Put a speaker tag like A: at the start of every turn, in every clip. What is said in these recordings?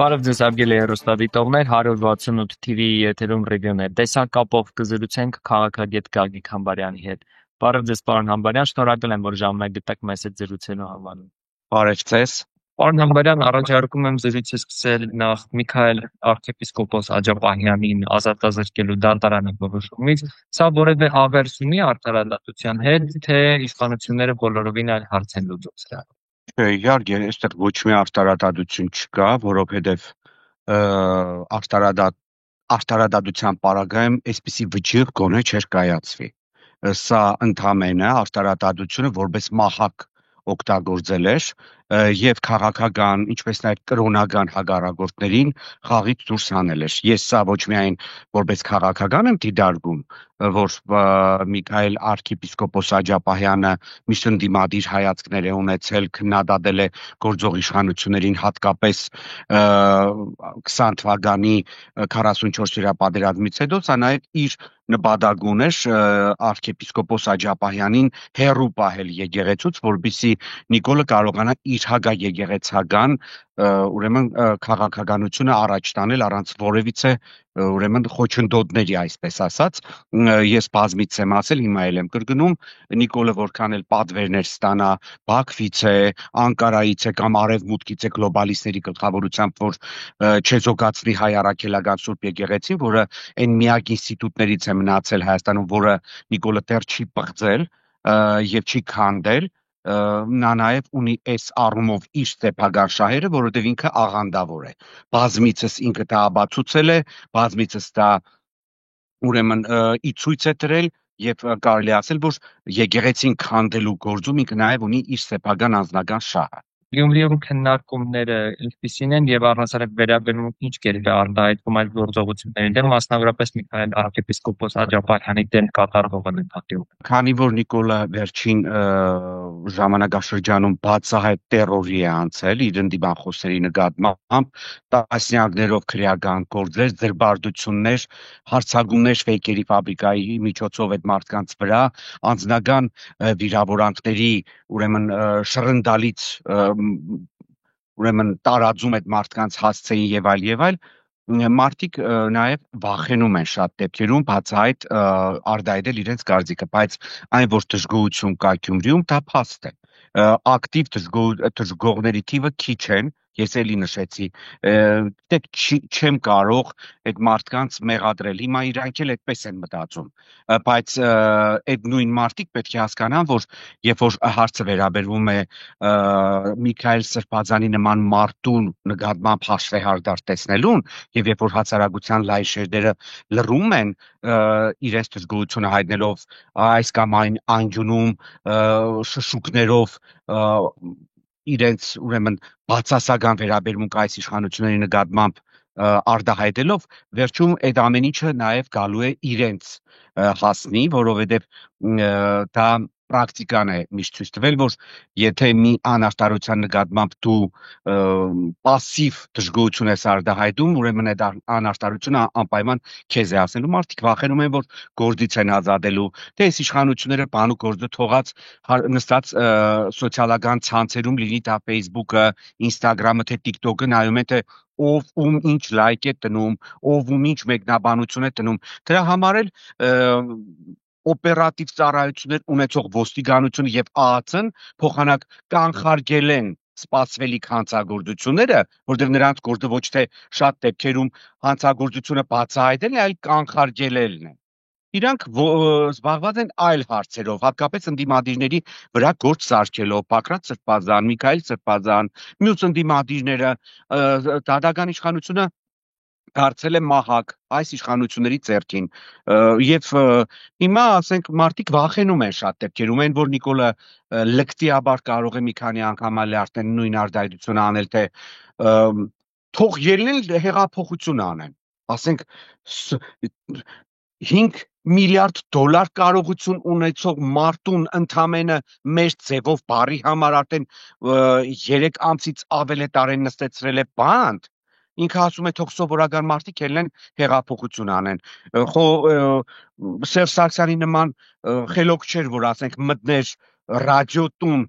A: Բարև ձեզ արգելի հեռուստադիտողներ, 168 TV եթերում ռեգիոներ։ Տեսակապով կզրուցենք քաղաքագետ Գագիկ Համբարյանի հետ։ Բարև ձեզ, պարոն Համբարյան, շնորհակալ եմ, որ ժամանակ գտաք մեզ հետ զրուցելու համար։
B: Բարև ձեզ։
A: Պարոն Համբարյան, առաջարկում եմ զրույցը սկսել նախ Միքայել arczepiskopos Աջապահյանին ազատազրկելու դատարանի որոշումից։ Սա որևէ աղերս ունի արդարադատության հետ, թե իշխանությունները բոլորովին այլ հարց են լուծում սրա։
B: Իհարկե, այստեղ ոչ մի արտարադատություն չկա, որովհետև արտարադատության պարագայում այսպիսի վճիռ գոնե չէր կայացվի։ Սա ընդհանրապես արտարադատությունը որպես մահակ օգտագործել էր եւ քաղաքական, ինչպես նաեւ կրոնական հագարագործներին խաղից դուրս հանել էր։ Ես սա ոչ միայն որպես քաղաքական եմ դիտարկում, որ Միքայել arczepiskopos Աջապահյանը միշտ ընդդիմադիր հայացքներ է ունեցել, քննադատել է գործող իշխանություններին, հատկապես 20 թվականի 44-օրյա պատերազմից հետո, սա նաեւ իր նպատակ ուներ arczepiskopos Աջապահյանին հեռու պահել եկեղեցուց, որպեսզի Նիկոլը կարողանա իր հագաեկեղեցական ուրեմն քաղաքականությունը առաջ տանել առանց որևիցե ուրեմն խոչընդոտների, այսպես ասած։ Ես բազմից եմ ասել, հիմա էլ եմ կրկնում, Նիկոլը որքան էլ պատվերներ ստանա Բաքվից է, Անկարայից է կամ Արևմուտքից է գլոբալիստների գլխավորությամբ, որ չեզոքացնի հայ առաքելական Սուրբ եկեղեցին, որը այն միակ ինստիտուտներից է մնացել Հայաստանում, որը Նիկոլը դեռ չի պղծել եւ չի քանդել, նա նաև ունի այս առումով իր ստեփական շահերը, որովհետև ինքը աղանդավոր է։ Բազմիցս ինքը դա ապացուցել է, բազմիցս դա ուրեմն ի ցույց է դրել եւ կարելի ասել, որ եկեղեցին քանդելու գործում ինքը նաև ունի իր ստեփական անձնական շահը։
A: Գյումրիում քննարկումները ինչպիսին են եւ առնասարակ վերաբերում ինչ կերպ է արտահայտվում այդ գործողությունների դեմ, մասնավորապես Միքայել arczepiskopos Աջապահյանի դեմ կատարվողը նկատի ունի։
B: Քանի որ Նիկոլը վերջին ժամանակաշրջանում բացահայտ տերորի է անցել իր ընդդիմախոսների նկատմամբ, տասնյակներով քրեական գործեր, ձերբարդություններ, հարձակումներ ֆեյքերի ֆաբրիկայի միջոցով այդ մարդկանց վրա, անձնական վիրավորանքների ուրեմն շռնդալից ուրեմն տարածում այդ մարդկանց հասցեին եւ այլ մարդիկ նաև վախենում են շատ դեպքերում բացահայտ արտահայտել իրենց կարծիքը, բայց այն որ դժգոհություն կա Գյումրիում, դա փաստ է։ Ակտիվ դժգոհների թիվը քիչ են, ես էլի նշեցի, դե չեմ կարող այդ մարդկանց մեղադրել։ Հիմա իրանք էլ այդպես են մտածում, բայց այդ նույն մարդիկ պետք է հասկանան, որ երբ որ հարցը վերաբերվում է Միքայել Սրբազանի նման մարդուն նկատմամբ հաշվեհարդար տեսնելուն, եւ երբ որ հասարակության լայ շերտերը լռում են իրենց դժգոհությունը հայտնելով այս կամ այն անջունում շշուկներով իրենց ուրեմն բացասական վերաբերմունք այս իշխանությունների նկատմամբ արտահայտելով, վերջում այդ ամեն ինչը նաև գալու է իրենց հասնի, որովհետև դա պրակտիկան է միշտ ցույց տվել, որ եթե մի անարտարության նկատմամբ դու пассив դժգոհություն ես արտահայտում, ուրեմն այդ անարտարությունը անպայման քեզ է ասելու։ Մարդիկ վախենում են, որ գործից են ազատելու, թե այս իշխանությունները բանու գործը թողած նստած սոցիալական ցանցերում լինի դա Facebook-ը, Instagram-ը, թե TikTok-ը նայում են, թե ով ում ինչ լայք է տնում, ով ում ինչ մեկնաբանություն է տնում։ Դրա համար էլ օպերատիվ ծառայություններ ունեցող ոստիկանությունը եւ ԱԱՑ-ն փոխանակ կանխարգել են սպասվելիք հանցագործությունները, որտեղ նրանց գործը ոչ թե շատ դեպքերում հանցագործությունը բացահայտելն է, այլ կանխարգելելն է։ Իրանք զբաղված են այլ հարցերով, հատկապես ընդդիմադիրների վրա գործ սարքելով, Բագրատ Սրբազան, Միքայել Սրբազան, մյուս ընդդիմադիրները, դատական իշխանությունը դարձել է մահակ այս իշխանությունների ձեռքին եւ հիմա ասենք մարդիկ վախենում են շատ դեպքերում են որ Նիկոլը լկտիաբար կարող է մի քանի անգամ այլ արդեն նույն արտահայտությունը անել թե թող ելնեն հեղափոխություն անեն ասենք 5 միլիարդ դոլար կարողություն ունեցող մարդուն ընդամենը մեր ձևով բարի համար արդեն 3 ամսից ավել է տարեն նստեցրել է բանտ ինքը ասում է թող սովորական մարդիկ ելնեն հեղափոխություն անեն Սերժ Սարգսյանի նման խելոք չէր որ ասենք մտներ ռադիոտուն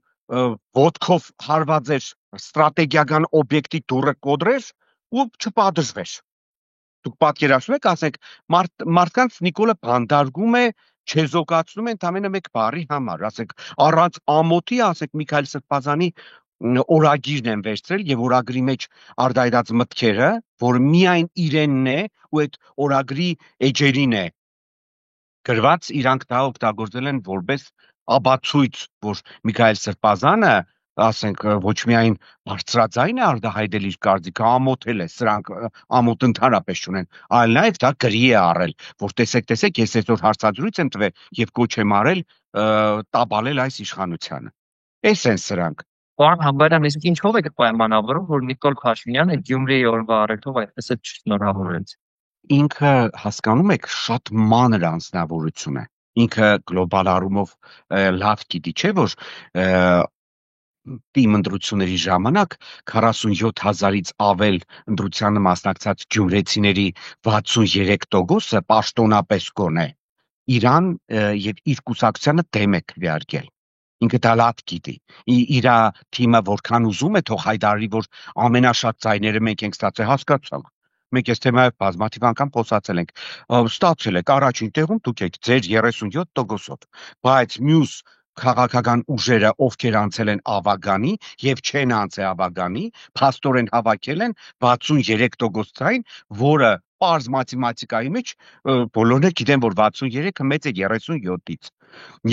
B: ոտքով հարված էր ստրատեգիական օբյեկտի դուռը կոդրեր ու չպատժվեր։ Դուք պատկերացնում եք, ասենք, մարդկանց Նիկոլը բանդարգում է, չեզոքացնում է ընդամենը մեկ բառի համար, ասենք, առանց ամոթի, ասենք, Միքայել Սրբազանի օրագիրն են վերցրել եւ օրագրի մեջ արտահայտած մտքերը, որ միայն իրենն է ու այդ օրագրի էջերին է գրված, իրանք դա օգտագործել են որպես աբացույց, որ Միքայել Սրբազանը, ասենք, ոչ միայն բարձրաձայն է արտահայտել իր կարծիքը, ամոթել է, սրանք ամոթ ընդհանրապես չունեն, այլ նաև դա գրի է առել, որ տեսեք, ես այսօր հարցազրույց եմ տվել եւ կոչ եմ արել տաբալել այս իշխանությանը։ Էս են սրանք։
A: Պարոն Համբարյան, իսկ ինչով եք պայմանավորում, որ Նիկոլ Փաշինյանը Գյումրիի օրվա առիթով այդպես է չշնորհավորեց։
B: Ինքը, հասկանում եք, շատ մանր անձնավորություն է։ Ինքը գլոբալ առումով լավ գիտի, չէ՞ որ թիմ ընտրությունների ժամանակ 47,000-ից ավել ընտրությանը մասնակցած գյումրեցիների 63%-ը պաշտոնապես գոնե իրան եւ իր կուսակցությանը դեմ է քվեարկել։ Ինքը դա լավ գիտի։ Իրա թիմը որքան ուզում է թող հայտարարի, որ ամենաշատ ձայները մենք ենք ստացել, հասկացալ։ Մենք այս թեմայով բազմաթիվ անգամ խոսացել ենք։ Ստացել եք առաջին տեղում դուք եք ձեր 37%-ով, բայց մյուս քաղաքական ուժերը, ովքեր անցել են ավագանի եւ չեն անցել ավագանի, փաստորեն հավաքել են 63% ձայն, որը պարզ մաթեմատիկայի մեջ բոլորն էլ գիտեն, որ 63-ը մեծ է 37-ից։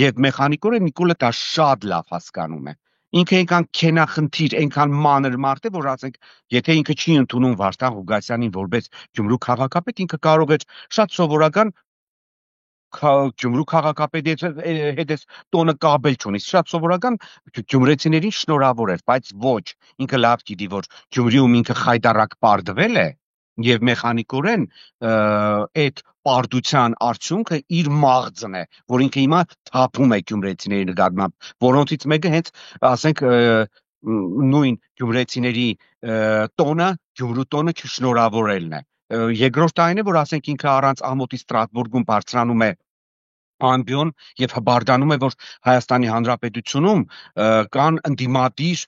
B: Եվ մեխանիկորեն Նիկոլը դա շատ լավ հասկանում է։ Ինքը այնքան քենախնդիր, այնքան մանր մարդ է, որ ասենք, եթե ինքը չի ընդունում Վարդան Ղուկասյանին որպես Գյումրու քաղաքապետ, ինքը կարող է շատ սովորական Գյումրու քաղաքապետի հետ տոնը կապել չունի, շատ սովորական գյումրեցիներին շնորհավորեր, բայց ոչ, ինքը լավ գիտի, որ Գյումրիում ինքը խայտարակ պարտվել է եւ մեխանիկորեն այդ պարտության արդյունքը իր մաղձն է, որ ինքը հիմա թափում է գյումրեցիների նկատմամբ, որոնցից մեկը հենց, ասենք, նույն գյումրեցիների տոնը, Գյումրու տոնը չշնորհավորելն է։ Երկրորդ այն է, որ ասենք ինքը առանց ամոթի Ստրասբուրգում բարձրանում է ամբիոն եւ հբարդանում է, որ Հայաստանի Հանրապետությունում կան ընդդիմադիր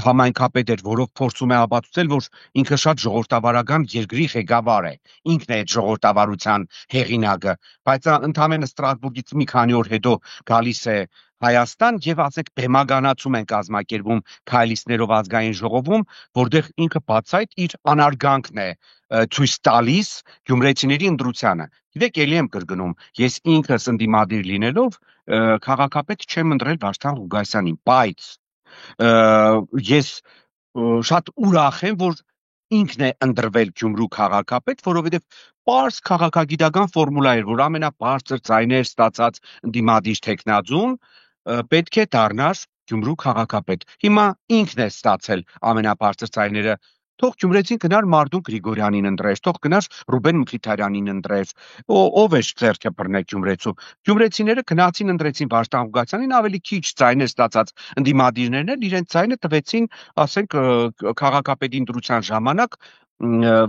B: համայնքապետեր, որով փորձում է ապացուցել, որ ինքը շատ ժողովրդավարական երկրի ղեկավար է, ինքն է այդ ժողովրդավարության հեղինակը, բայց ընդամենը Ստրասբուրգից մի քանի օր հետո գալիս է Հայաստան եւ ասենք բեմականացում են կազմակերպում քայլիստներով ազգային ժողովում, որտեղ ինքը բացայտ իր անարգանքն է ցույց տալիս գյումրեցիների ընտրությանը։ Գիտեք, ելի եմ կրկնում, ես ինքս ընդդիմադիր լինելով քաղաքապետ չեմ ընտրել Վարդան Ղուկասյանին, բայց ես շատ ուրախ եմ, որ ինքն է ընտրվել Գյումրու քաղաքապետ, որովհետև պարզ քաղաքագիտական ֆորմուլա էր, որ ամենաբարձր ձայներ ստացած ընդդիմադիր տեխնազուն պետք է դառնար Գյումրու քաղաքապետ։ Հիմա ինքն է ստացել ամենաբարձր ձայները։ Թող Գյումրեցին գնար Մարդուն Գրիգորյանին ընտրեր, թող գնար Ռուբեն Մխիթարյանին ընտրեր։ Ով է ձեռքը բռնել Գյումրեցու։ Գյումրեցիները գնացին ընտրեցին Վարդան Ղուկասյանին, ավելի քիչ ձայներ ստացած ընդդիմադիրներն էլ իրենց ձայնը տվեցին, ասենք, քաղաքապետի ընտրության ժամանակ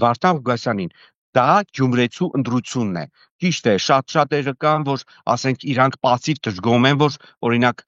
B: Վարդան Ղուկասյանին։ Դա Գյումրեցու ընտրությունն է։ Ճիշտ է, շատ-շատերը կան, որ ասենք իրանք пассив դժգոհում են, որ օրինակ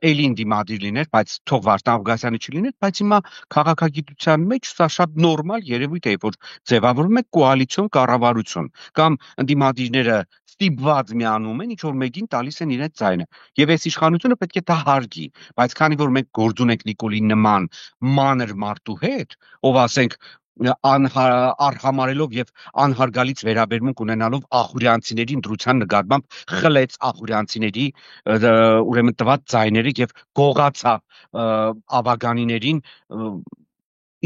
B: էլի ընդդիմադիր լիներ, բայց թող Վարդան Ղուկասյանը չլիներ, բայց հիմա քաղաքագիտության մեջ սա շատ նորմալ երևույթ է, որ ձևավորվում է կոալիցիոն կառավարություն, կամ ընդդիմադիրները ստիպված միանում են, ինչ որ մեկին տալիս են իրենց ձայնը։ Եվ այս իշխանությունը պետք է դա հարգի, բայց քանի որ մենք գործ ունենք Նիկոլի նման մանր մարդու հետ, ով ասենք արհամարելով եւ անհարգալից վերաբերմունք ունենալով ախուրյանցիների ընտրության նկատմամբ խլեց ախուրյանցիների ուրեմն տված ձայները եւ գողացավ ավագանիներին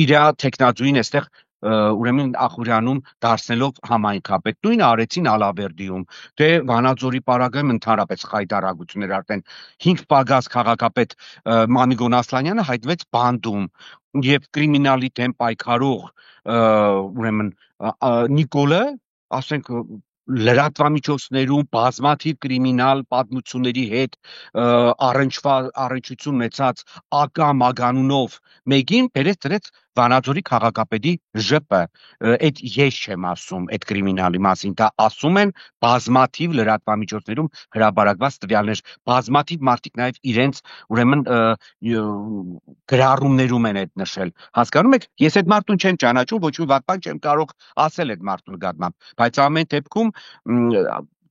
B: իր տեխնազույն էստեղ ուրեմն Ախուրյանում դարձնելով համայնքապետ, նույնը արեցին Ալավերդիում, դե Վանաձորի պարագայում ընդհանրապես խայտարակություններ արդեն 5 պագաս քաղաքապետ Մամիկոն Ասլանյանը հայտնվեց բանդում եւ կրիմինալի դեմ պայքարող ուրեմն Նիկոլը, ասենք, լրատվամիջոցներում բազմաթիվ կրիմինալ պատմությունների հետ առնչություն ունեցած ակա մագանունով մեկին բերեց դրեց Վանաձորի քաղաքապետի ԺՊ, այդ ես չեմ ասում այդ կրիմինալի մասին, դա ասում են բազմաթիվ լրատվամիջոցներում հրապարակված տվյալներ, բազմաթիվ մարդիկ նաև իրենց ուրեմն գրառումներում են այդ նշել։ Հասկանում եք, ես այդ մարդուն չեմ ճանաչում, ոչ մի բան չեմ կարող ասել այդ մարդու նկատմամբ, բայց ամեն դեպքում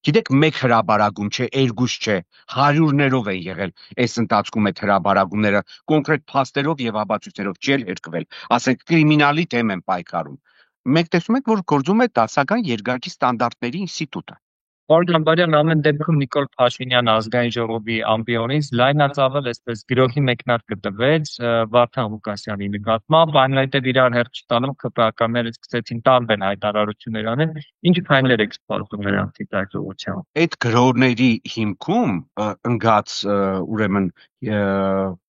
B: գիտեք, մեկ հրաբարագում չէ, երկուս չէ, հարյուրներով են եղել այս ընթացքում այդ հրաբարագումները, կոնկրետ փաստերով եւ ապացույցերով չի երկվել, ասենք կրիմինալի դեմ են պայքարում։ Մեկ տեսնում եք, որ գործում է դասական երկակի ստանդարտների ինստիտուտը։
A: Պարոն Ջհամբարյան, ամեն դեպքում Նիկոլ Փաշինյան ազգային ժողովի ամբիոնից լայնածավալ այսպես գրոհի մեկնարկը տվեց Վարդան Ղուկասյանի նկատմամբ, այնուհետև իրար հերթ չտալով ԿՊԱ-ականները սկսեցին տարբեր հայտարարություններ անել, ինչ քայլեր եք սպասում նրանցից այս ուղղությամբ։
B: Այդ գրոհների հիմքում ընկած ուրեմն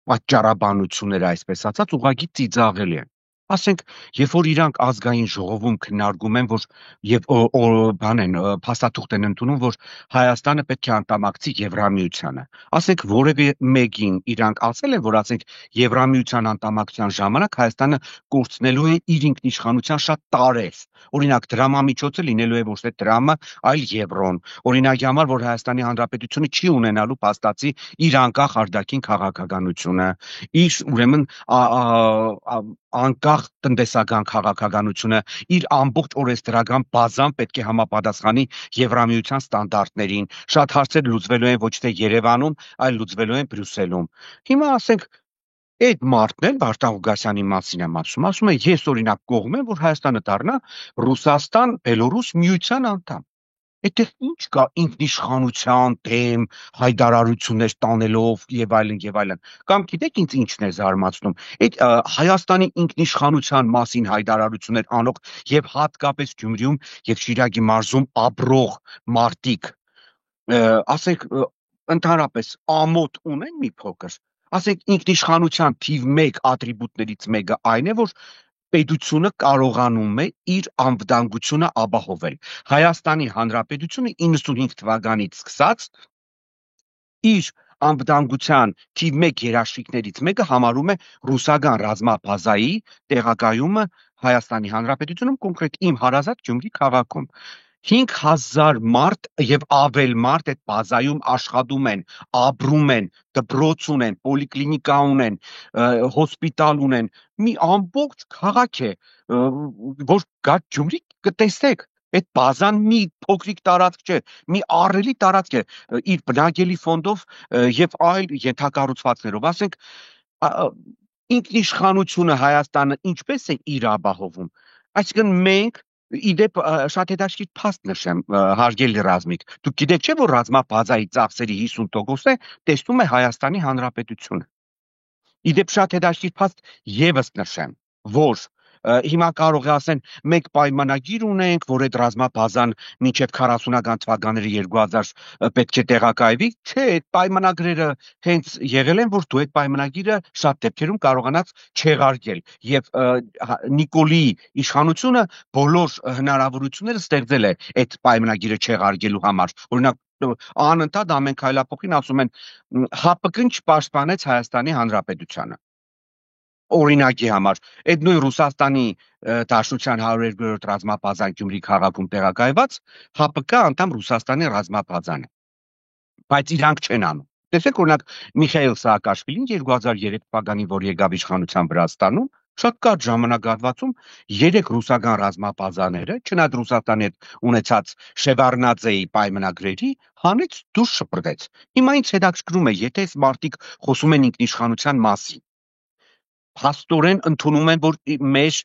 B: պատճառաբանությունները, այսպես ասած, ուղղակի ծիծաղելի են։ Ասենք, երբ որ իրանք ազգային ժողովում քննարկում են, որ եւ բան են փաստաթուղթ են ընդունում, որ Հայաստանը պետք է անդամակցի Եվրամիությանը։ Ասենք, որևէ մեկին իրանք ասել են, որ ասենք Եվրամիության անդամակցության ժամանակ Հայաստանը կորցնելու է իր ինքնիշխանության շատ տարեր։ Օրինակ, դրամամիջոցը լինելու է ոչ թե դրամը, այլ եվրոն։ Օրինակի համար, որ Հայաստանի Հանրապետությունը չի ունենալու փաստացի իր անկախ արտաքին քաղաքականությունը, իր ուրեմն անկախ տնտեսական քաղաքականությունը, իր ամբողջ օրենսդրական բազան պետք է համապատասխանի Եվրամիության ստանդարտներին։ Շատ հարցեր լուծվելու են ոչ թե Երևանում, այլ լուծվելու են Բրյուսելում։ Հիմա ասենք այդ մարդն էլ Վարդան Ղուկասյանի մասին եմ ասում է, ես օրինակ կողմ եմ, որ Հայաստանը դառնա Ռուսաստան-Բելորուս միության անդամ։ Այդտեղ ինչ կա ինքնիշխանության դեմ հայտարարություններ տանելով եւ այլն եւ այլն։ Կամ գիտեք ինչն է զարմացնում։ Այդ Հայաստանի ինքնիշխանության մասին հայտարարություններ անող եւ հատկապես Գյումրիում եւ Շիրակի մարզում ապրող մարդիկ, ասենք ընդհանրապես ամոթ ունեն մի փոքր։ Ասենք ինքնիշխանության թիվ 1 ատրիբուտներից մեկը այն է, որ պետությունը կարողանում է իր անվտանգությունը ապահովել։ Հայաստանի Հանրապետությունը 95 թվականից սկսած իր անվտանգության թիվ 1 երաշխիքներից մեկը համարում է ռուսական ռազմաբազայի տեղակայումը Հայաստանի Հանրապետությունում, կոնկրետ իմ հարազատ Գյումրի քաղաքում։ 5000 մարդ եւ ավել մարդ այդ բազայում աշխատում են, ապրում են, դպրոց ունեն, պոլիկլինիկա ունեն, հոսպիտալ ունեն, մի ամբողջ քաղաք է, որ գա Գյումրի կտեսեք, այդ բազան մի փոքրիկ տարածք չէ, մի ահռելի տարածք է իր բնակելի ֆոնդով եւ այլ ենթակառուցվածքներով, ասենք ինքնիշխանությունը Հայաստանը ինչպես է իր ապահովում, այսինքն մենք իդեպ շատ հետաքրքիր փաստ նշեմ, հարգելի Ռազմիկ, դուք գիտեք չէ, որ ռազմաբազայի ծախսերի 50%-ը տեսնում է Հայաստանի Հանրապետությունը։ Իդեպ շատ հետաքրքիր փաստ եւս նշեմ, որ հիմա կարող է ասեն մեկ պայմանագիր ունենք, որ այդ ռազմաբազան մինչև 40-ական թվականների 2000 պետք է տեղակայվի, չէ, այդ պայմանագրերը հենց եղել են, որ դու այդ պայմանագիրը շատ դեպքերում կարողանաց չեղարկել եւ Նիկոլի իշխանությունը բոլոր հնարավորությունները ստեղծել է այդ պայմանագիրը չեղարկելու համար։ Օրինակ անընդհատ ամեն քայլափոխին ասում են ՀԱՊԿ-ն չպաշտպանեց Հայաստանի Հանրապետությանը։ Օրինակի համար, այդ նույն Ռուսաստանի Դաշնության 102-րդ ռազմաբազան Գյումրի քաղաքում տեղակայված ՀԱՊԿ անդամ Ռուսաստանի ռազմաբազան է, բայց իրանք չեն անում։ Տեսեք, օրինակ Միխայիլ Սաակաշվիլին 2003 թվականին, որ եկավ իշխանության Վրաստանում, շատ կարճ ժամանակահատվածում 3 ռուսական ռազմաբազաները, չնայած Ռուսաստանի հետ ունեցած Շևարդնաձեի պայմանագրերի, հանեց դուրս շպրտեց։ Հիմա ինձ հետաքրքրում է, եթե այս մարդիկ խոսում են ինքնիշխանության մասին, փաստորեն ընդունում են, որ մեր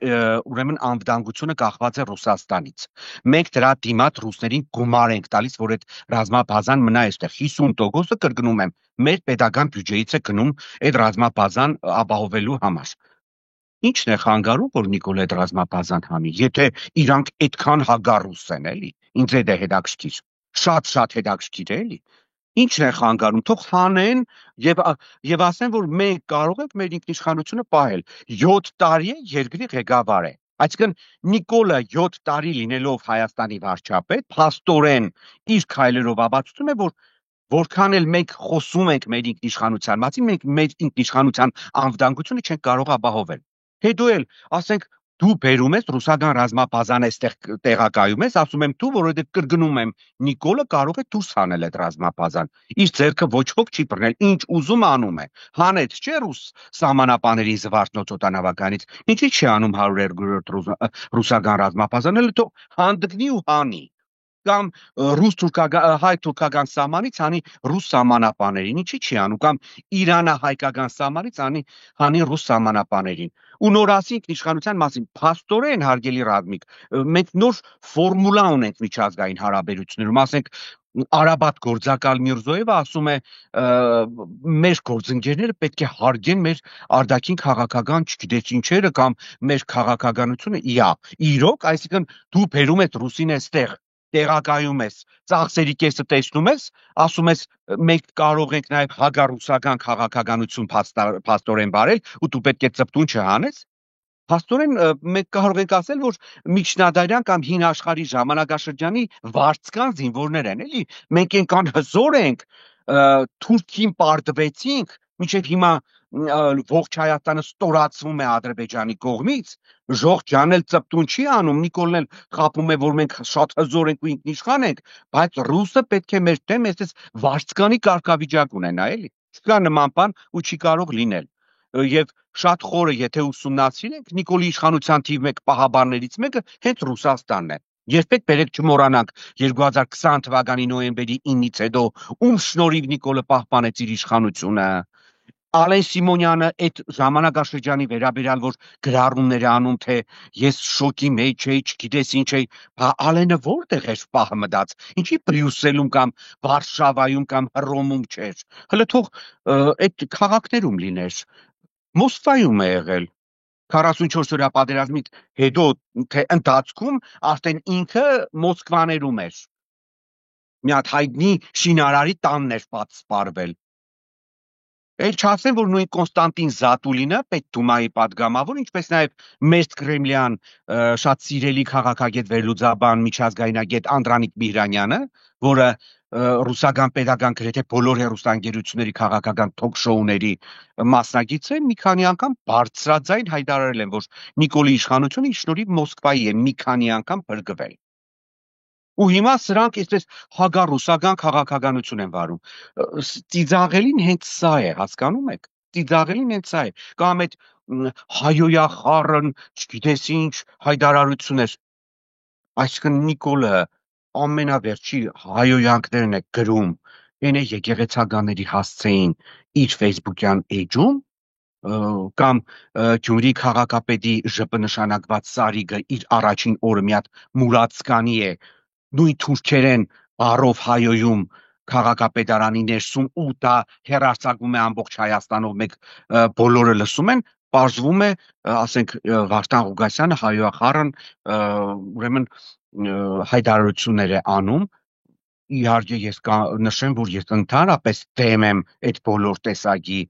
B: ուրեմն անվտանգությունը կախված է Ռուսաստանից։ Մենք դրա դիմաց ռուսներին գումար ենք տալիս, որ այդ ռազմաբազան մնա այստեղ։ 50%-ը կրկնում եմ, մեր պետական բյուջեից է գնում այդ ռազմաբազան ապահովելու համար։ Ինչն է խանգարում, որ Նիկոլ այդ ռազմաբազան հանի, եթե իրանք այդքան հագառուս են, էլի։ Ինձ է դա հետաքրքիր։ Շատ հետաքրքիր է, էլի։ Ինչն է խանգարում, թող հանեն եւ ասեն, որ մենք կարող ենք մեր ինքնիշխանությունը պահել։ 7 տարի է երկրի ղեկավար է։ Այսինքն Նիկոլը 7 տարի լինելով Հայաստանի վարչապետ, փաստորեն իր քայլերով ապացուցում է, որ որքան էլ մենք խոսում ենք մեր ինքնիշխանության մասին, մենք մեր ինքնիշխանության անվտանգությունը չենք կարող ապահովել։ Հետո էլ, ասենք, դու բերում ես ռուսական ռազմաբազան այստեղ տեղակայում ես, ասում եմ դու, որովհետև կրկնում եմ, Նիկոլը կարող է դուրս հանել այդ ռազմաբազան։ Իր ձեռքը ոչ ոք չի բռնել, ինչ ուզում անում է։ Հանեց, չէ՞ ռուս սահմանապաների զվարթնոց օտանավականից։ Ինչի՞ չի անում 102-րդ ռուսական ռազմաբազան, էլ թող հանդգնի ու հանի կամ հայ-թուրքական սահմանից հանի ռուս սահմանապաներին, ինչի՞ չի անում, կամ Իրանը-հայկական սահմանից հանի ռուս սահմանապաներին։ Ու նոր ասի ինքնիշխանության մասին, փաստորեն, հարգելի Ռադմիկ, մենք նոր ֆորմուլա ունենք միջազգային հարաբերություններում, ասենք Արաբատ գործակալ Միրզոևը ասում է մեր գործընկերները պետք է հարգեն մեր արտաքին քաղաքական, չգիտես ինչերը կամ մեր քաղաքականությունը, իրոք, այսինքն դու բերում ես ռուսին այստեղ տեղակայում ես, ծախսերի կեսը տեսնում ես, ասում ես մենք կարող ենք նաև հագառուսական քաղաքականություն փաստորեն բարել ու դու պետք է ծպտուն չհանես։ Փաստորեն մենք կարող ենք ասել, որ միջնադարյան կամ հին աշխարհի ժամանակաշրջանի վարձկան զինվորներ են, էլի։ Մենք այնքան հզոր ենք, Թուրքին պարտվեցինք, մինչև հիմա ողջ Հայաստանը ստորացվում է Ադրբեջանի կողմից, ժողջ ջանել ծպտուն չի անում, Նիկոլն էլ խաբում է, որ մենք շատ հզոր ենք ու ինքնիշխան ենք, բայց ռուսը պետք է մեր դեմ այսպես վարձկանի կարգավիճակ ունենա, էլի։ Չկա նման բան ու չի կարող լինել։ Եվ շատ խորը, եթե ուսումնասիրենք, Նիկոլի իշխանության թիվ 1 պահաբաններից մեկը հենց Ռուսաստանն է։ Երբեք բերեք չմոռանանք 2020 թվականի նոյեմբերի 9-ից հետո ում շնորհիվ Նիկոլը պահպանեց իր իշխանությունը։ Ալեն Սիմոնյանը այդ ժամանակաշրջանի վերաբերյալ որ գրառումներ է անում, թե ես շոկի մեջ էի, չգիտես ինչ էի, Ալենը որտեղ էր պահը մտած, ինչի Բրյուսելում կամ Վարշավայում կամ Հռոմում չէր, հələ թող այդ քաղաքներում լիներ, Մոսկվայում է եղել 44 օրյա պատերազմից հետո, թե ընթացքում արդեն ինքը Մոսկվաներում էր, մի հատ հայտնի շինարարի տանն էր սպառվել։ Էլ չասեմ, որ նույն Կոնստանտին Զատուլինը, Պետդումայի падգամավոր, ինչպես նաև մեր Կրեմլյան շատ սիրելի քաղաքագետ վերլուծաբան միջազգայնագետ Անդրանիկ Միհրանյանը, որը ռուսական պետական գրեթե բոլոր հեռուստաընկերությունների քաղաքական թոք-շոուների մասնակից է, մի քանի անգամ բարձրաձայն հայտարարել են, որ Նիկոլի իշխանությունը իր շնորհիվ Մոսկվայի է մի քանի անգամ փրկվել։ Ու հիմա սրանք այսպես հագառուսական քաղաքականություն են վարում։ Ծիծաղելին հենց սա է, հասկանում եք։ Ծիծաղելին հենց սա է։ Կամ այդ հայոյախառն, չգիտես ինչ հայտարարություն էր։ Այսինքն Նիկոլը ամենավերջի հայոյանքներն է գրում։ Այն է եկեղեցականների հասցեին իր Facebook-յան էջում կամ Գյումրի քաղաքապետի ԺՊ նշանակված Սարիգը իր առաջին օրը մի հատ մուրացկանի է նույն թուրքերեն բառով հայոյում քաղաքապետարանի ներսում ու դա հերարցակվում է ամբողջ Հայաստանով մեկ բոլորը լսում են, պարզվում է, ասենք Վարդան Ղուկասյանը հայոյախառն ուրեմն հայտարարություններ է անում, իհարկե ես նշեմ, որ ես ընդհանրապես դեմ եմ այդ բոլոր տեսակի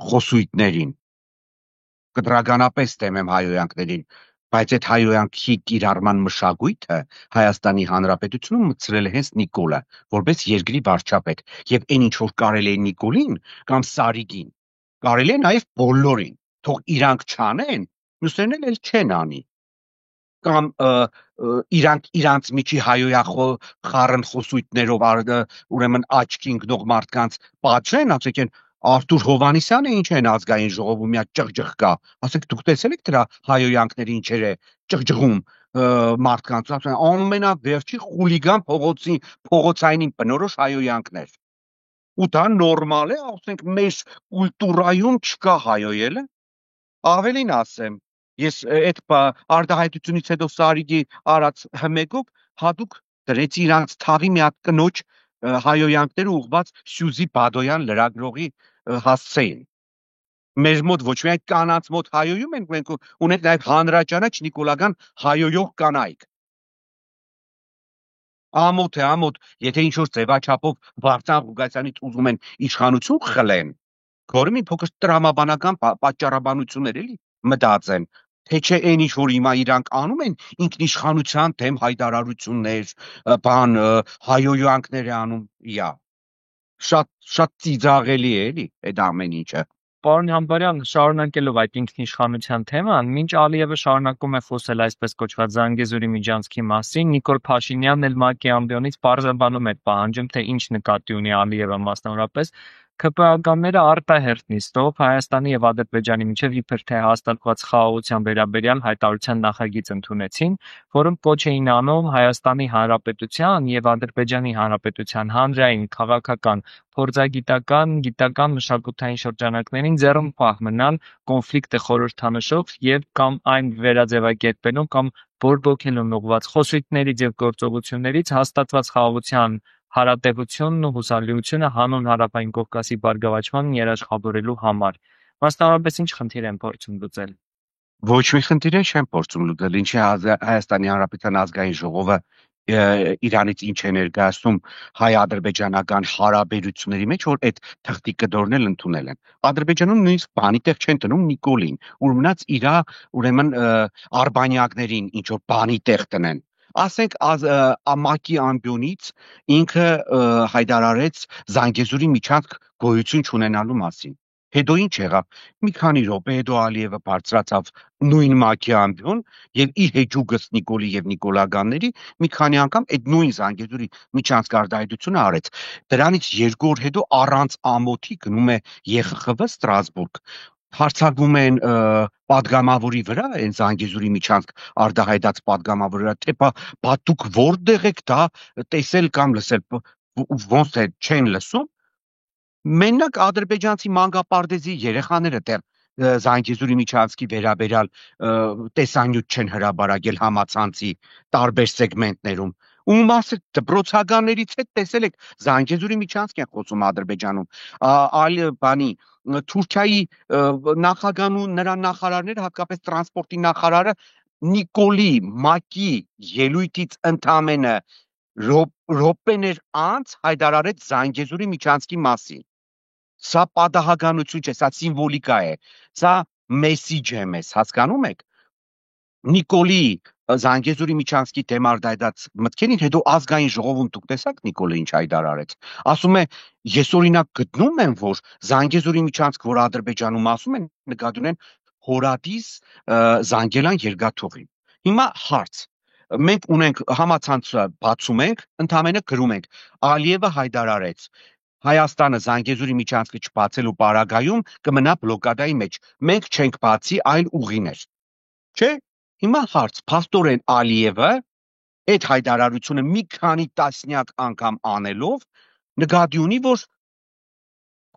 B: խոսույթներին, կտրականապես դեմ եմ հայոյանքներին, բայց այդ հայոյանքի կիրառման մշակույթը Հայաստանի Հանրապետությունում մտցրել է հենց Նիկոլը, որպես երկրի վարչապետ, եւ այն ինչ որ կարելի է Նիկոլին կամ Սարիգին, կարելի է նաեւ բոլորին, թող իրանք չանեն, մյուսներն էլ չեն անի, կամ իրանց միջի հայոյախառն խոսույթներով ուրեմն աչքի ընկնող մարդկանց պատժեն, ասեք են Արթուր Հովհաննիսյանը ինչ են ազգային ժողովում մի հատ ճղճղ կա, ասեք դուք տեսել եք դրա հայոյանքները ինչեր է ճղճղում մարդկանց, ասեն ամենավերջի խուլիգան փողոցային բնորոշ հայոյանքներ։ Ու դա նորմալ է, ասենք մեր կուլտուրայում չկա հայոյելը, ավելին ասեմ, ես այդ արտահայտությունից հետո Սարիգի արած հմեկով հատուկ դրեցի իրանց թաղի մի հատ կնոջ հայոյանքները ուղված Սյուզի Բադոյան լրագրողի հասցեին։ Մեր մոտ ոչ միայն կանանց մոտ հայոյում են, մենք ունենք նաև հանրաճանաչ նիկոլական հայոյող կանայք։ Ամոթ է, ամոթ, եթե ինչ-որ ձևաչափով Վարդան Ղուկասյանից ուզում են իշխանություն խլեն, գորի մի փոքր տրամաբանական պատճառաբանություններ էլի մտածեն, թե չէ այն ինչ որ հիմա իրանք անում են ինքնիշխանության դեմ հայտարարություններ, բան հայոյանքներ է անում, շատ ծիծաղելի է էլի այդ ամեն ինչը։
A: պարոն Համբարյան, շարունակելով այդ ինքնիշխանության թեման, մինչ Ալիևը շարունակում է խոսել այսպես կոչված Զանգեզուրի միջանցքի մասին, Նիկոլ Փաշինյանն էլ ՄԱԿ-ի ամբիոնից պարզաբանում էր պահանջում, թե ինչ նկատի ունի Ալիևը մասնավորապես ՔՊԱ-ականները արտահերթ նիստով Հայաստանի եւ Ադրբեջանի միջև իբր թե հաստատված խաղաղության վերաբերյալ հայտարարության նախագիծ ընդունեցին, որում կոչ էին անում Հայաստանի Հանրապետության եւ Ադրբեջանի Հանրապետության հանրային, քաղաքական, փորձագիտական, գիտական, մշակութային շրջանակներին ձեռն պահ մնալ կոնֆլիկտը խորհրդանշող եւ կամ այն վերաձևակերպելուն կամ բորբոքելուն ուղղված խոսույթներից եւ գործողություններից հաստատված խաղաղության հարատևությունն ու հուսալիությունը հանուն Հարավային Կովկասի բարգավաճմանն երաշխավորելու համար։ Մասնավորապես ինչ խնդիր են փորձում լուծել։
B: Ոչ մի խնդիր չեմ փորձում լուծել, ինչի Հայաստանի Հանրապետության ազգային ժողովը Իրանից ինչ է ներկայացնում հայ-ադրբեջանական հարաբերությունների մեջ, որ այդ թղթի կդորն ընդունել են։ Ադրբեջանում նույնիսկ բանի տեղ չեն տնում Նիկոլին, որ մնաց իրա ուրեմն արբանյակներին ինչ որ բանի տեղ տնեն։ Ասենք ՄԱԿ-ի ամբիոնից ինքը հայտարարեց Զանգեզուրի միջանցք գոյություն չունենալու մասին։ Հետո ինչ եղավ։ Մի քանի րոպե հետո Ալիևը բարձրացավ նույն ՄԱԿ-ի ամբիոն եւ իր հեճուկս Նիկոլի եւ Նիկոլագանների մի քանի անգամ այդ նույն Զանգեզուրի միջանցք արտահայտությունը արեց։ Դրանից 2 օր հետո առանց ամոթի գնում է ԵԽԽՎ Ստրասբուրգ, հարցակվում են падգամավորի վրա, այն Զանգեզուրի միջանցք արտահայտած падգամավորի վրա, թե բա դուք որտեղ եք դա տեսել կամ լսել, ոնց թե չեն լսում։ Մենակ ադրբեջանցի մանկապարտեզի երեխաները դեռ Զանգեզուրի միջանցքի վերաբերյալ տեսանյութ չեն հրապարակել համացանցի տարբեր սեգմենտներում։ Ու մասը դպրոցականներից հետ տեսել եք Զանգեզուրի միջանցք են խոսում Ադրբեջանում։ Այլ բանի Թուրքիայի նախագահն ու նրա նախարարները, հատկապես տրանսպորտի նախարարը Նիկոլի ՄԱԿ-ի ելույթից ընդամենը րոպեներ անց հայտարարեց Զանգեզուրի միջանցքի մասին։ Սա պատահականություն չէ, սա սիմվոլիկա է, սա մեսիջ է մեզ, հասկանում եք։ Նիկոլի Զանգեզուրի միջանցքի դեմ արտահայտած մտքերին հետո ազգային ժողովում դուք տեսաք Նիկոլը ինչ հայտարարեց։ Ասում է, ես օրինակ գտնում եմ, որ Զանգեզուրի միջանցք, որ Ադրբեջանում ասում են, նկատի ունեն Հորադիս Զանգելան երկաթուղին։ Հիմա հարց։ Մենք ունենք համացանցը բացում ենք, ընդամենը գրում ենք։ Ալիևը հայտարարեց Հայաստանը Զանգեզուրի միջանցքը չբացելու պարագայում կմնա բլոկադայի մեջ։ Մենք չենք բացի այլ ուղիներ։ Չէ՞։ Հիմա հարց, փաստորեն Ալիևը այդ հայտարարությունը մի քանի տասնյակ անգամ անելով նկատի ունի, որ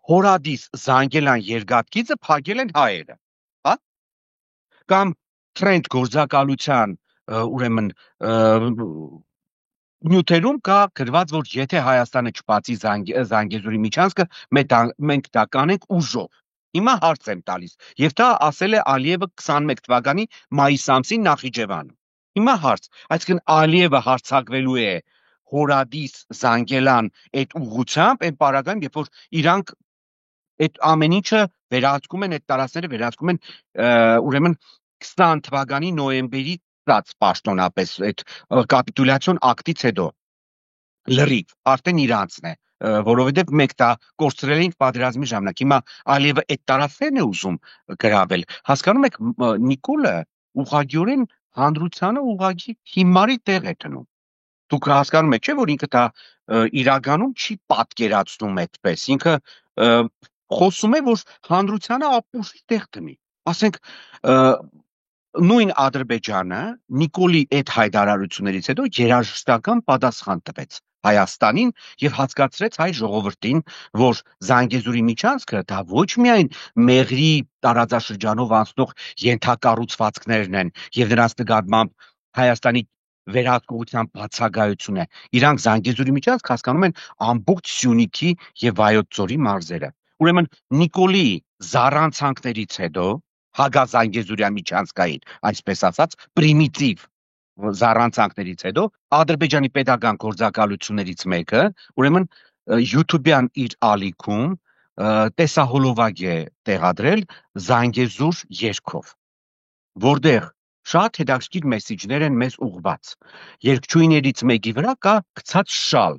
B: Հորադիս Զանգելան երկաթգիծը փակել են հայերը, հա? Կամ Trend գործակալության ուրեմն նյութերում կա գրված, որ եթե Հայաստանը չբացի Զանգեզուրի միջանցքը, մենք դա կանենք ուժով։ Հիմա հարց եմ տալիս, եւ դա ասել է Ալիևը 21 թվականի մայիս ամսին Նախիջևանում։ Հիմա հարց, այսինքն Ալիևը հարձակվելու է Հորադիս Զանգելան այդ ուղղությամբ, այն պարագայում, երբ որ իրանք այդ ամեն ինչը վերահսկում են, այդ տարածքները վերահսկում են ուրեմն 20 թվականի նոյեմբերի պաշտոնապես այդ կապիտուլյացիոն ակտից հետո լրիվ արդեն իրանցն է, որովհետև մենք դա կորցրել ենք պատերազմի ժամանակ։ Հիմա Ալիևը այդ տարածքներն է ուզում գրավել։ Հասկանում եք, Նիկոլը ուղղակիորեն հանրությանը ուղղակի հիմարի տեղ է դնում։ Դուք հասկանում եք, չէ՞, որ ինքը դա իրականում չի պատկերացնում այդպես։ Ինքը խոսում է, որ հանրությանը ապուշի տեղ դնի։ Ասենք նույն Ադրբեջանը Նիկոլի այդ հայտարարություններից հետո երաժշտական պատասխան տվեց Հայաստանին եւ հասկացրեց հայ ժողովրդին, որ Զանգեզուրի միջանցքը դա ոչ միայն Մեղրի տարածաշրջանով անցնող ենթակառուցվածքներն են եւ նրանց նկատմամբ Հայաստանի վերահսկողության բացակայություն է։ Իրանք Զանգեզուրի միջանցք հասկանում են ամբողջ Սյունիքի եւ Վայոց ձորի մարզերը։ Ուրեմն Նիկոլի զառանցանքներից հետո Հագազանգեզուրյան միջանցքային, այսպես ասած, պրիմիտիվ զառանցանքներից հետո Ադրբեջանի պետական գործակալություններից մեկը, ուրեմն YouTube-յան իր ալիքում տեսահոլովակ է տեղադրել Զանգեզուր երգով, որտեղ շատ հետաքրքիր մեսիջներ են մեզ ուղղված։ Երգչուհիներից մեկի վրա կա գցած շալ,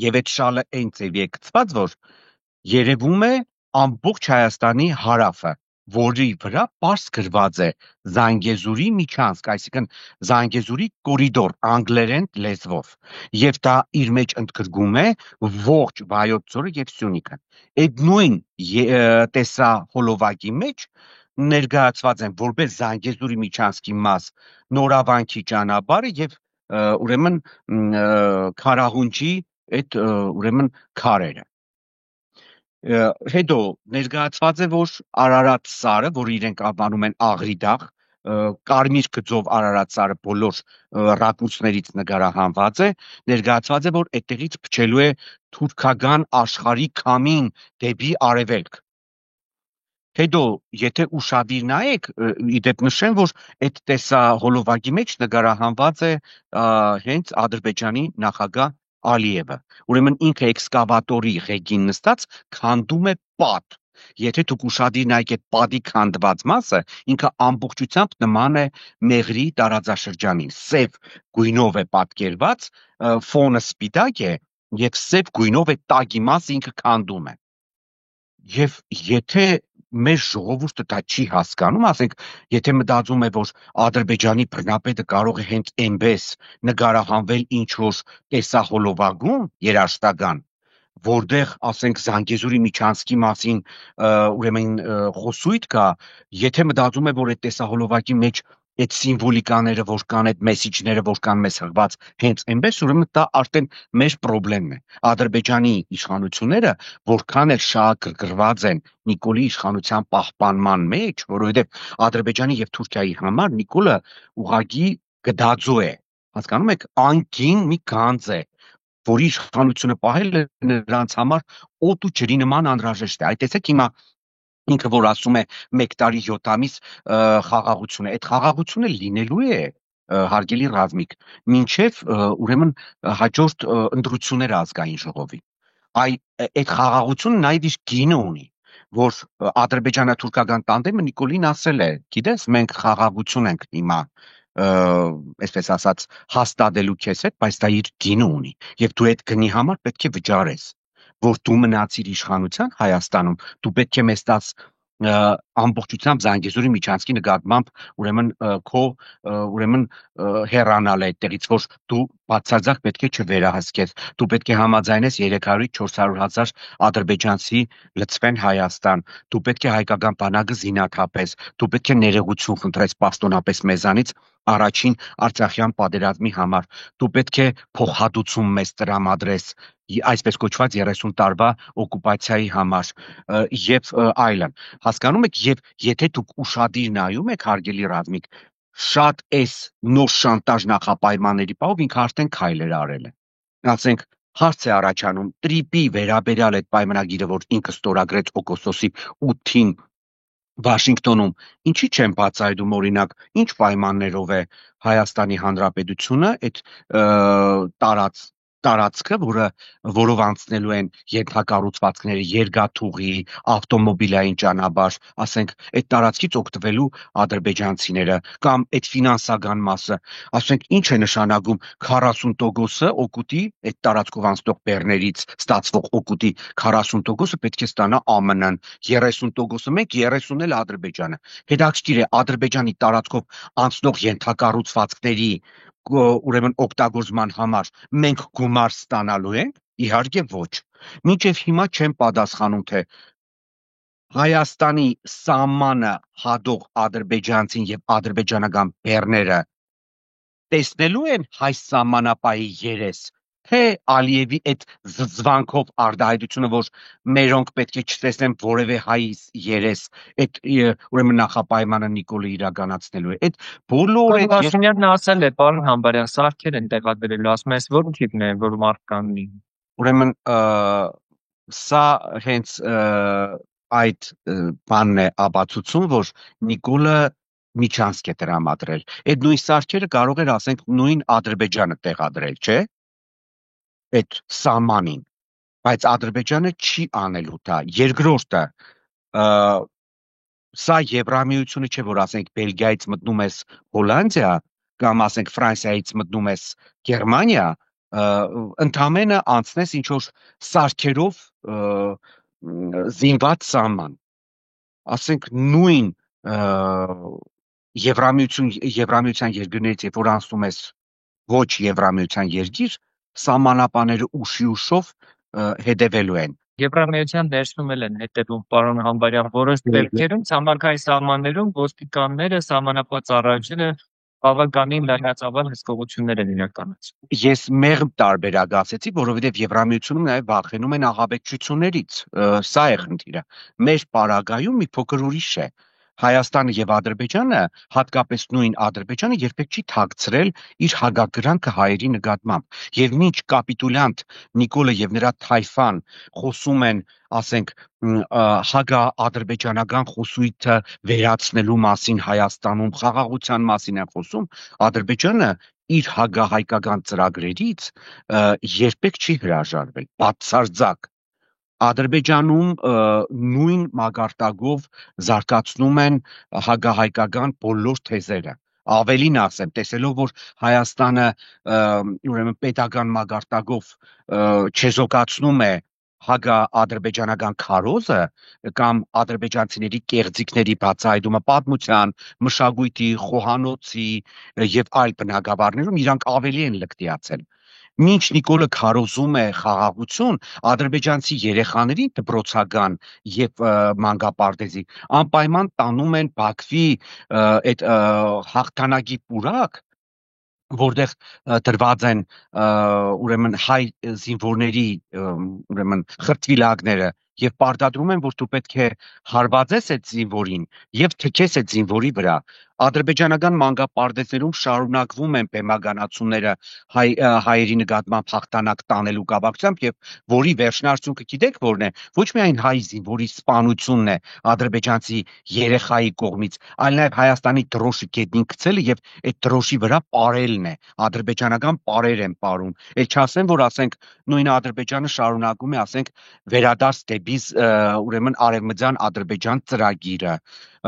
B: եւ այդ շալը այն ծեվի է գցված, որ երևում է ամբողջ Հայաստանի հարավը, որի վրա պարզ գրված է Զանգեզուրի միջանցք, այսինքն Զանգեզուրի կորիդոր անգլերեն լեզվով, եւ դա իր մեջ ընդգրկում է ողջ Վայոց ձորը եւ Սյունիքը։ Այդ նույն տեսահոլովակի մեջ ներկայացված են որպես Զանգեզուրի միջանցքի մաս Նորավանքի ճանապարհը եւ ուրեմն Քարահունջի այդ ուրեմն քարերը։ Հետո ներկայացված է, որ Արարատ սարը, որ իրենք անվանում են Աղրիդաղ, կարմիր գծով Արարատ սարը բոլոր ռակուրսներից նկարահանված է, ներկայացված է, որ այդտեղից փչելու է թուրքական աշխարհի քամին դեպի արևելք։ Հետո, եթե ուշադիր նայեք, իդեպ նշեմ, որ այդ տեսահոլովակի մեջ նկարահանված է հենց Ադրբեջանի նախագահ Ալիևը։ Ուրեմն ինքը էքսկավատորի ղեկին նստած քանդում է պատ։ Եթե դուք ուշադիր նայեք այդ պատի քանդված մասը, ինքը ամբողջությամբ նման է Մեղրի տարածաշրջանին։ Սև գույնով է պատկերված, ֆոնը սպիտակ է եւ սև գույնով այդ տակի մասը ինքը քանդում է։ Եվ եթե մեր ժողովուրդը դա չի հասկանում, ասենք, եթե մտածում է, որ Ադրբեջանի բռնապետը կարող է հենց այնպես նկարահանվել ինչ-որ տեսահոլովակում երաժշտական, որտեղ, ասենք, Զանգեզուրի միջանցքի մասին ուրեմն խոսույթ կա, եթե մտածում է, որ այդ տեսահոլովակի մեջ այդ սիմվոլիկաները, որ կան, այդ մեսիջները, որ կան մեզ հղված, հենց այնպես, ուրեմն դա արդեն մեր խնդիրն է։ Ադրբեջանի իշխանությունները որքան էլ շահագրգռված են Նիկոլի իշխանության պահպանման մեջ, որովհետև Ադրբեջանի եւ Թուրքիայի համար Նիկոլը ուղղակի գդաձո է։ Հասկանում եք, անկին մի գանձ է, որի իշխանությունը պահելը նրանց համար օդ ու ջրի նման անհրաժեշտ է։ Այդ տեսեք հիմա ինքը որ ասում է 1 տարի 7 ամիս խաղաղություն է, այդ խաղաղությունը լինելու է հարգելի ռազմիկ, մինչև ուրեմն հաջորդ ընտրությունները ազգային ժողովի։ Այդ խաղաղությունը նաև իր գինը ունի, որ ադրբեջանա-թուրքական տանդեմը Նիկոլին ասել է, գիտես, մենք խաղաղություն ենք հիմա այսպես ասած հաստատելու քեզ հետ, բայց դա իր գինը ունի, եւ դու այդ գնի համար պետք է վճարես, որ դու մնացիր իշխանության Հայաստանում, դու պետք է մեզ տաս ամբողջությամբ Զանգեզուրի միջանցքի նկատմամբ ուրեմն քո ուրեմն հեռանալ այդտեղից, որ դու բացարձակ պետք է չվերահսկես, դու պետք է համաձայնես 300-ից 400 հազար ադրբեջանցի լցվեն Հայաստան, դու պետք է հայկական բանակը զինաթափես, դու պետք է ներողություն խնդրես պաշտոնապես մեզանից առաջին Արցախյան պատերազմի համար, դու պետք է փոխհատուցում մեզ տրամադրես այսպես կոչված 30 տարվա օկուպացիայի համար եւ այլն։ Հասկանում եք, եւ եթե դուք ուշադիր նայում եք, հարգելի ռազմիկ, շատ էս նոր շանտաժ նախապայմանների պահով ինքը արդեն քայլեր արել է։ Ասենք հարց է առաջանում տրիպի վերաբերյալ այդ պայմանագիրը, որ ինքը ստորագրեց օգոստոսի 8-ին Վաշինգտոնում, ինչի չեն բացահայտում օրինակ, ինչ պայմաններով է Հայաստանի Հանրապետությունը այդ տարածքը, որով անցնելու են ենթակառուցվածքները, երկաթուղի, ավտոմոբիլային ճանապարհ, ասենք, այդ տարածքից օգտվելու ադրբեջանցիները կամ այդ ֆինանսական մասը, ասենք, ինչ է նշանակում 40% օգուտի այդ տարածքով անցնող բեռներից ստացվող օգուտի 40% պետք է ստանա ԱՄՆ-ն, 30% մենք, 30 էլ Ադրբեջանը։ Հետաքրքիր է Ադրբեջանի տարածքով անցնող ենթակառուցվածքների ուրեմն օգտագործման համար մենք գումար ստանալու ենք, իհարկե ոչ։ Մինչև հիմա չեն պատասխանում, թե Հայաստանի սահմանը հատող ադրբեջանցին եւ ադրբեջանական բեռները տեսնելու են հայ սահմանապահի երես, թե Ալիևի այդ զզվանքով արտահայտությունը, որ մերոնք պետք է չտեսնեն որևէ հայ երես, այդ ուրեմն նախապայմանը Նիկոլը իրականացնելու է։ Այդ բոլորը
A: Փաշինյանն ասել է, պարոն Համբարյան, սարքեր են տեղադրելու, ասում ես, որ թիպն է, որ մարդ կանգնի։
B: Ուրեմն սա հենց այդ բանն է ապացուցում, որ Նիկոլը միջանցք է տրամադրել։ Այդ նույն սարքերը կարող էր, ասենք, նույն Ադրբեջանը տեղադրել, չէ՞։ Այդ սահմանին, բայց Ադրբեջանը չի անելու դա։ Երկրորդը, սա Եվրամիությունը չէ, որ ասենք Բելգիայից մտնում ես Հոլանդիա կամ ասենք Ֆրանսիայից մտնում ես Գերմանիա, ընդամենը անցնես ինչ որ սարքերով զինված սահման, ասենք նույն Եվրամիության երկրներից, երբ որ անցնում ես ոչ Եվրամիության երկիր, սահմանապանները ուշով հետևելու են։
A: Եվրամիության ներսում էլ են հետևում պարոն Համբարյան որոշ դեպքերում ցամաքային սահմաններում ոստիկանները, սահմանապահ ծառայողները բավականին լայնածավալ հսկողություններ են իրականացնում։
B: Ես մեղմ տարբերակ ասեցի, որովհետև Եվրամիությունում նաև վախենում են ահաբեկչություններից։ Սա է խնդիրը։ Մեր պարագայում մի փոքր ուրիշ է։ Հայաստանը եւ Ադրբեջանը, հատկապես նույն Ադրբեջանը, երբեք չի թաքցրել իր հակակրանքը հայերի նկատմամբ։ Եվ մինչ կապիտուլյանտ Նիկոլը եւ նրա թայֆան խոսում են, ասենք, հակաադրբեջանական խոսույթը վերացնելու մասին Հայաստանում, խաղաղության մասին են խոսում, Ադրբեջանը իր հակահայկական ծրագրերից երբեք չի հրաժարվել, բացարձակ։ Ադրբեջանում նույն մակարդակով զարգացնում են հակահայկական բոլոր թեզերը։ Ավելին ասեմ, տեսելով որ Հայաստանը ուրեմն պետական մակարդակով չեզոքացնում է հակաադրբեջանական քարոզը կամ ադրբեջանցիների կեղծիքների բացահայտումը պատմության, մշակույթի, խոհանոցի եւ այլ բնագավառներում իրանք ավելի են լկտիացել։ Մինչ Նիկոլը քարոզում է խաղաղություն, ադրբեջանցի երեխաներին դպրոցական եւ մանկապարտեզի անպայման տանում են Բաքվի այդ հաղթանակի պուրակ, որտեղ դրված են ուրեմն հայ զինվորների ուրեմն խրտվիլակները եւ պարտադրում են որ դու պետք է հարվածես այդ զինվորին եւ թքես այդ զինվորի վրա ադրբեջանական մանկապարտեզներում շարունակվում են բեմականացումները հայերի նկատմամբ հաղթանակ տանելու կապակցությամբ եւ որի վերջնարդյունքը գիտեք որն է ոչ միայն հայ զինվորի սպանությունն է ադրբեջանցի երեխայի կողմից այլ նաեւ Հայաստանի դրոշի գետնին գցելը եւ այդ դրոշի վրա պարելն է ադրբեջանական պարեր են պարում էլ չասեմ որ ասենք նույն Ադրբեջանը շարունակում է ասենք վերադարձ դեպի ուրեմն արևմտյան Ադրբեջան ծրագիրը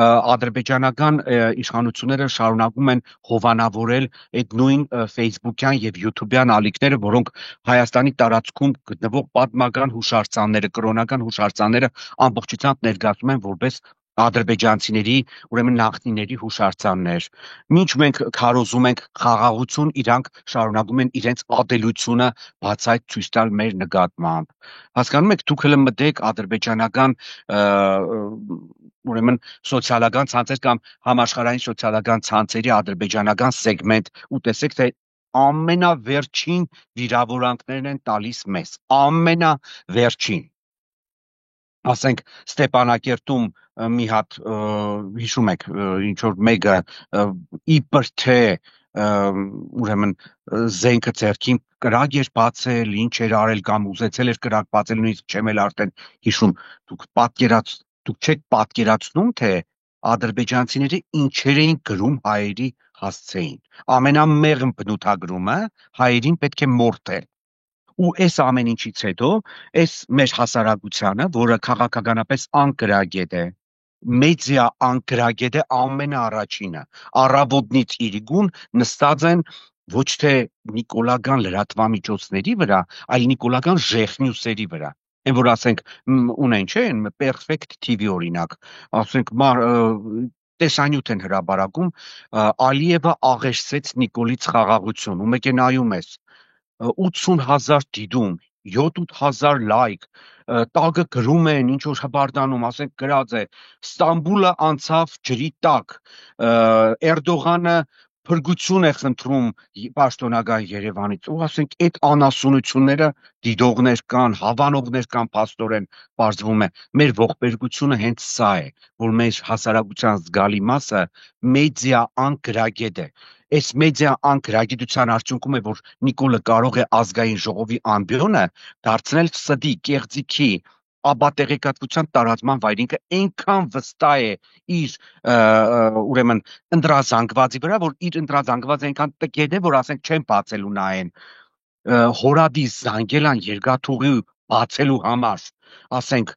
B: ադրբեջանական իշխանությունները շարունակում են հովանավորել այդ նույն Facebook-յան եւ YouTube-յան ալիքները, որոնք Հայաստանի տարածքում գտնվող պատմական հուշարձանները, կրոնական հուշարձանները ամբողջությամբ ներկայացնում են որպես ադրբեջանցիների, ուրեմն նախնիների հուշարձաններ։ Մինչ մենք քարոզում ենք խաղաղություն, իրանք շարունակում են իրենց ատելությունը բացայտ ցույց տալ մեր նկատմամբ։ Հասկանում եք, դուք հենց մտեք ադրբեջանական ուրեմն սոցիալական ցանցեր կամ համաշխարհային սոցիալական ցանցերի ադրբեջանական սեգմենտ ու տեսեք թե ամենավերջին վիրավորանքներն են տալիս մեզ, ամենավերջին ասենք Ստեփանակերտում մի հատ հիշում եք ինչ որ մեկը իբր թե ուրեմն զենքը ձեռքին կրակ էր բացել, ինչ էր արել կամ ուզեցել էր կրակ բացել, նույնիսկ չեմ էլ արդեն հիշում, դուք չեք պատկերացնում, թե ադրբեջանցիները ինչեր էին գրում հայերի հասցեին։ Ամենամեղմ բնութագրումը հայերին պետք է մորթել։ Ու այս ամեն ինչից հետո այս մեր հասարակությանը, որը քաղաքականապես անկրագետ է, մեդիա անկրագետ է ամենաառաջինը, առավոտնից իրիկուն նստած են ոչ թե նիկոլական լրատվամիջոցների վրա, այլ նիկոլական ժեխնյուսերի վրա։ Այն որ ասենք ունեն չէ, Perfect TV օրինակ, ասենք տեսանյութ են հրապարակում, Ալիևը աղերսեց Նիկոլից խաղաղություն, ու մեկ է նայում ես 80,000 դիտում, 7-8,000 լայք, տակը գրում են, ինչ որ հպարտանում, ասենք գրած է, Ստամբուլը անցավ ջրի տակ, Էրդողանը փրկություն է խնդրում պաշտոնական Երևանից, ու ասենք այդ անասունությունները դիտողներ կան, հավանողներ կան, փաստորեն բարձվում է, մեր ողբերգությունը հենց սա է, որ մեր հասարակության զգալի մասը մեդիա անկրագետ է, այս մեդիա անկրագիտության արդյունքում է, որ Նիկոլը կարող է ազգային ժողովի ամբիոնը դարձնել սդի, կեղծիքի, աբատեղեկատվության տարածման վայր, ինքը այնքան վստահ է իր ուրեմն ընտրազանգվածի վրա, որ իր ընտրազանգվածը այնքան տկետ է, որ ասենք չեն բացելու նայեն հորադի զանգելան երկաթուղի բացելու համար, ասենք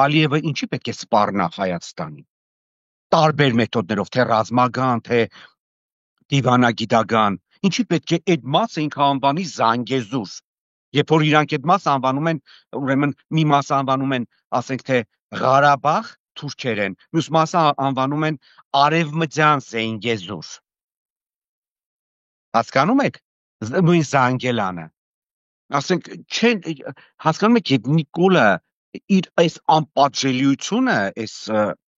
B: Ալիևը ինչի պետք է սպառնա Հայաստանի տարբեր մեթոդներով, թե ռազմական, թե դիվանագիտական, ինչի պետք է այդ մասը ինքը անվանի Զանգեզուր Երբ որ իրանք այդ մասը անվանում են, ուրեմն մի մասը անվանում են, ասենք թե Ղարաբաղ թուրքերեն, մյուս մասը անվանում են Արևմտյան Զենգեզուր։ Հասկանում եք։ Նույն Զանգելանը։ Ասենք չեն հասկանում եք, այդ Նիկոլը իր այս անպատժելիությունը, այս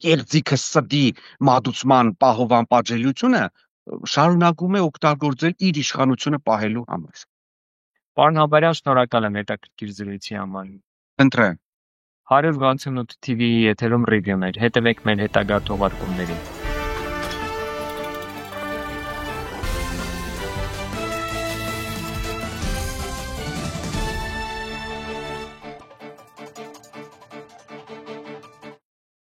B: կերձիքը սդի մատուցման պահով անպատժելիությունը շարունակում է օգտագործել իր իշխանությունը պահելու համար։
A: Պարոն Համբարյան, շնորհակալ եմ հետաքրքիր զրույցի համար։
B: Ընտրեմ
A: 168 TV-ի եթերում ռիվյուն էր։ Հետևեք մեր հետագա թողարկումներին։